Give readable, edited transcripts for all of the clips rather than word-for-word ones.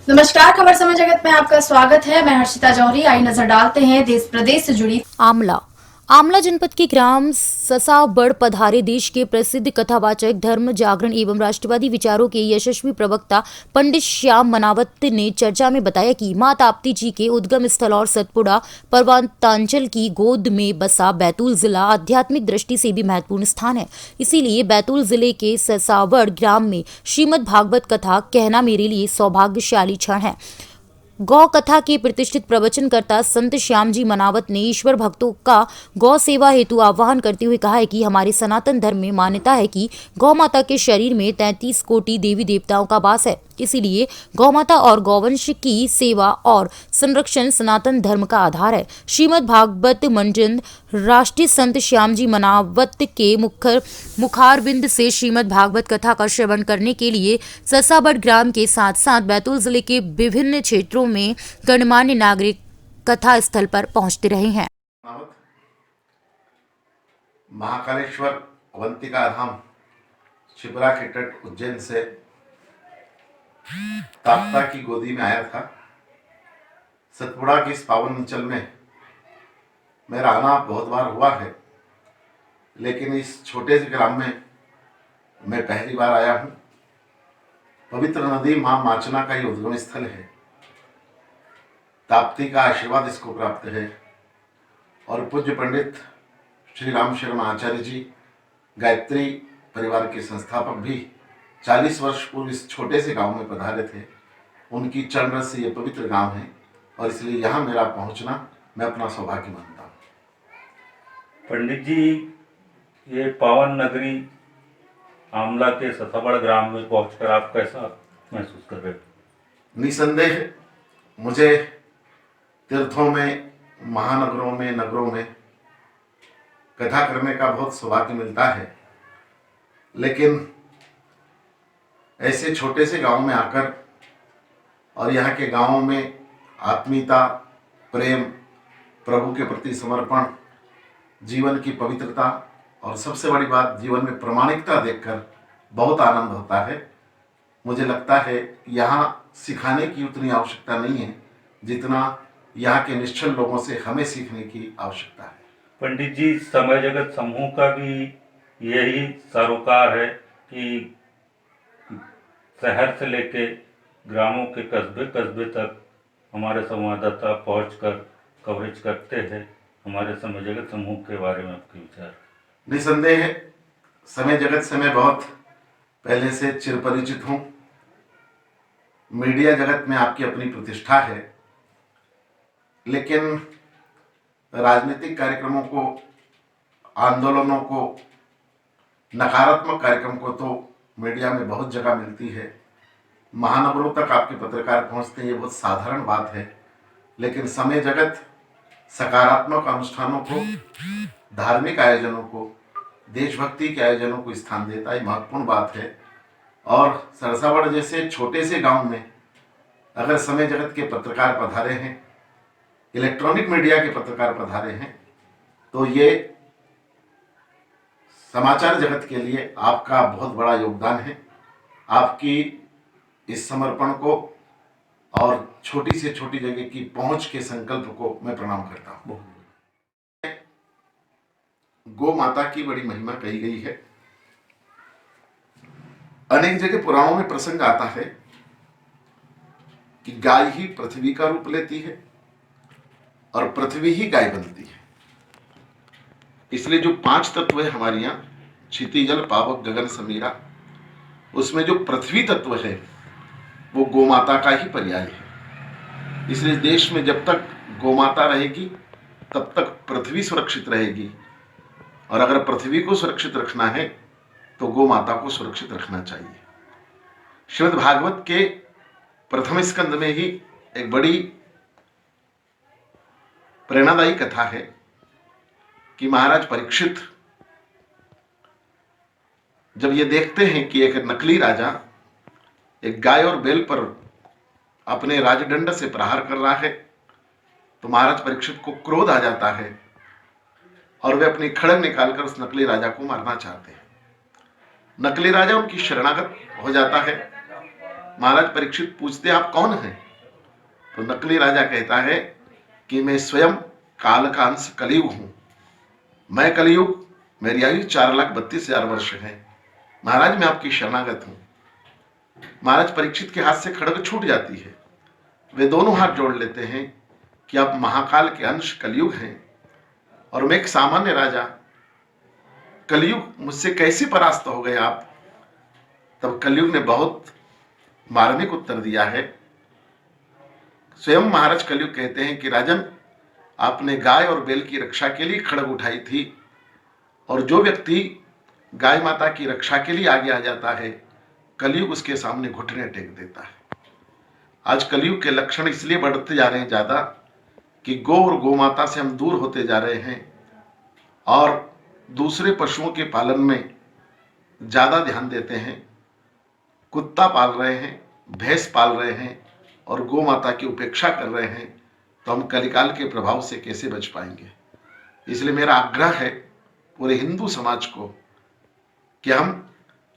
नमस्कार, खबर समय जगत में आपका स्वागत है। मैं हर्षिता जौहरी। आई नजर डालते हैं देश प्रदेश से जुड़ी आमला आमला जनपद के ग्राम ससाबड़ पधारे देश के प्रसिद्ध कथावाचक, धर्म जागरण एवं राष्ट्रवादी विचारों के यशस्वी प्रवक्ता पंडित श्याम मनावत ने चर्चा में बताया कि मां ताप्ती जी के उद्गम स्थल और सतपुड़ा पर्वतांचल की गोद में बसा बैतूल जिला आध्यात्मिक दृष्टि से भी महत्वपूर्ण स्थान है। इसीलिए बैतूल जिले के ससाबड़ ग्राम में श्रीमद् भागवत कथा कहना मेरे लिए सौभाग्यशाली क्षण है। गौ कथा के प्रतिष्ठित प्रवचनकर्ता संत श्याम जी मनावत ने ईश्वर भक्तों का गौ सेवा हेतु आह्वान करते हुए कहा है कि हमारे सनातन धर्म में मान्यता है कि गौ माता के शरीर में 33 कोटि देवी देवताओं का वास है। इसीलिए गौ माता और गौवंश की सेवा और संरक्षण सनातन धर्म का आधार है। श्रीमद् भागवत मंजन राष्ट्रीय संत श्याम जी मनावत के मुखारबिंद से श्रीमद् भागवत कथा का श्रवण करने के लिए ससाबड़ ग्राम के साथ साथ बैतूल जिले के विभिन्न क्षेत्रों में गणमान्य नागरिक कथा स्थल पर पहुंचते रहे हैं। महाकालेश्वर अवंतिका धाम शिप्रा के तट उज्जैन से ताप्ता की गोदी में आया था। सतपुड़ा की इस पावन अंचल में मेरा आना बहुत बार हुआ है, लेकिन इस छोटे से ग्राम में मैं पहली बार आया हूँ। पवित्र नदी मां माचना का ही उद्गम स्थल है। ताप्ती का आशीर्वाद इसको प्राप्त है और पूज्य पंडित श्री राम शर्मा आचार्य जी, गायत्री परिवार के संस्थापक भी 40 वर्ष पूर्व इस छोटे से गांव में पधारे थे। उनकी चरण रस से ये पवित्र गांव है और इसलिए यहाँ मेरा पहुँचना मैं अपना सौभाग्य मानता हूँ। पंडित जी, ये पावन नगरी आमला के ससाबड़ ग्राम में पहुंचकर आप कैसा महसूस कर रहे हो? निसंदेह मुझे तीर्थों में, महानगरों में, नगरों में कथा करने का बहुत सौभाग्य मिलता है, लेकिन ऐसे छोटे से गांव में आकर और यहाँ के गांवों में आत्मीयता, प्रेम, प्रभु के प्रति समर्पण, जीवन की पवित्रता और सबसे बड़ी बात जीवन में प्रामाणिकता देखकर बहुत आनंद होता है। मुझे लगता है यहाँ सिखाने की उतनी आवश्यकता नहीं है जितना यहाँ के निश्चल लोगों से हमें सीखने की आवश्यकता है। पंडित जी, समय जगत समूह का भी यही सरोकार है कि शहर से लेके ग्रामों के कस्बे कस्बे तक हमारे संवाददाता पहुंचकर कवरेज करते हैं। हमारे समय जगत समूह के बारे में आपके विचार? निसंदेह समय जगत से मैं बहुत पहले से चिरपरिचित हूँ। मीडिया जगत में आपकी अपनी प्रतिष्ठा है, लेकिन राजनीतिक कार्यक्रमों को, आंदोलनों को, नकारात्मक कार्यक्रम को तो मीडिया में बहुत जगह मिलती है। महानगरों तक आपके पत्रकार पहुंचते हैं, ये बहुत साधारण बात है, लेकिन समय जगत सकारात्मक अनुष्ठानों को, धार्मिक आयोजनों को, देशभक्ति के आयोजनों को स्थान देता है। महत्वपूर्ण बात है। और सरसावड़ जैसे छोटे से गांव में अगर समय जगत के पत्रकार पधारे हैं, इलेक्ट्रॉनिक मीडिया के पत्रकार पधारे हैं, तो ये समाचार जगत के लिए आपका बहुत बड़ा योगदान है। आपकी इस समर्पण को और छोटी से छोटी जगह की पहुंच के संकल्प को मैं प्रणाम करता हूं। गौ माता की बड़ी महिमा कही गई है। अनेक जगह पुराणों में प्रसंग आता है कि गाय ही पृथ्वी का रूप लेती है और पृथ्वी ही गाय बनती है। इसलिए जो 5 तत्व है हमारे यहाँ, क्षिति, जल, पावक, गगन, समीरा, उसमें जो पृथ्वी तत्व है वो गोमाता का ही पर्याय है। इसलिए देश में जब तक गोमाता रहेगी तब तक पृथ्वी सुरक्षित रहेगी, और अगर पृथ्वी को सुरक्षित रखना है तो गोमाता को सुरक्षित रखना चाहिए। श्रीमद् भागवत के प्रथम स्कंद में ही एक बड़ी प्रेरणादायी कथा है कि महाराज परीक्षित जब ये देखते हैं कि एक नकली राजा एक गाय और बैल पर अपने राजदंड से प्रहार कर रहा है, तो महाराज परीक्षित को क्रोध आ जाता है और वे अपनी खड़ग निकालकर उस नकली राजा को मारना चाहते हैं। नकली राजा उनकी शरणागत हो जाता है महाराज परीक्षित पूछते आप कौन हैं? तो नकली राजा कहता है कि मैं स्वयं काल का अंश कलयुग हूं। मैं कलयुग, मेरी आयु 4,32,000 वर्ष है। महाराज मैं आपकी शरणागत हूं। महाराज परीक्षित के हाथ से खड्ग छूट जाती है। वे दोनों हाथ जोड़ लेते हैं कि आप महाकाल के अंश कलयुग हैं और मैं एक सामान्य राजा, कलयुग मुझसे कैसे परास्त हो गए आप? तब कलयुग ने बहुत मार्मिक उत्तर दिया है। स्वयं महाराज कलयुग कहते हैं कि राजन, आपने गाय और बैल की रक्षा के लिए खड्ग उठाई थी, और जो व्यक्ति गाय माता की रक्षा के लिए आगे आ जाता है, कलयुग उसके सामने घुटने टेक देता है। आज कलयुग के लक्षण इसलिए बढ़ते जा रहे हैं ज्यादा कि गौ और गौ माता से हम दूर होते जा रहे हैं और दूसरे पशुओं के पालन में ज्यादा ध्यान देते हैं। कुत्ता पाल रहे हैं, भैंस पाल रहे हैं और गौ माता की उपेक्षा कर रहे हैं, तो हम कलिकाल के प्रभाव से कैसे बच पाएंगे? इसलिए मेरा आग्रह है पूरे हिंदू समाज को कि हम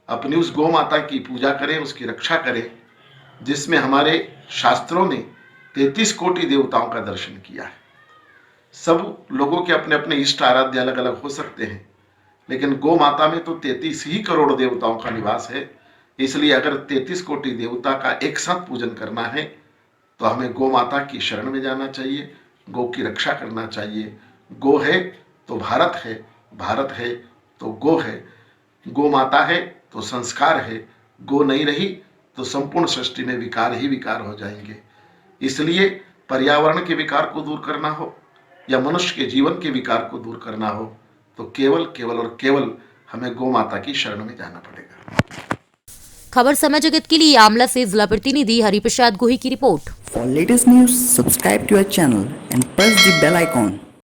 अपनी उस गौ माता की पूजा करें, उसकी रक्षा करें, जिसमें हमारे शास्त्रों ने 33 कोटि देवताओं का दर्शन किया है। सब लोगों के अपने अपने इष्ट आराध्य अलग अलग हो सकते हैं, लेकिन गौ माता में तो 33 ही करोड़ देवताओं का निवास है। इसलिए अगर 33 कोटि देवता का एक साथ पूजन करना है तो हमें गौ माता की शरण में जाना चाहिए, गौ की रक्षा करना चाहिए। गौ है तो भारत है, भारत है तो गो है, गौ माता है तो संस्कार है, गो नहीं रही तो संपूर्ण सृष्टि में विकार ही विकार हो जाएंगे। इसलिए पर्यावरण के विकार को दूर करना हो या मनुष्य के जीवन के विकार को दूर करना हो तो केवल केवल और केवल हमें गौ माता की शरण में जाना पड़ेगा। खबर समय जगत के लिए आमला से जिला प्रतिनिधि हरिप्रसाद गोही की report. For latest news, subscribe to our channel and press the bell icon.